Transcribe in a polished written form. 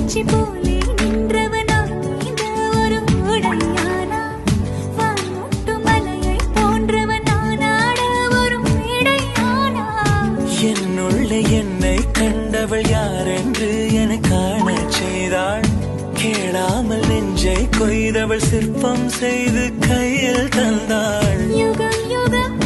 உச்சி போலே நின்றவனா இந்த ஒரு உடையானா வானூட்டு மலையை போன்றவனானாட ஒரு மேடையானா என்னுள்ளே என்னை கண்டவள் யாரென்று என காணச் செய்தாள் கேளாமல் நெஞ்சை கொய்தவள் சிற்பம் செய்து கையில் தந்தாள் யுகம் யுகம்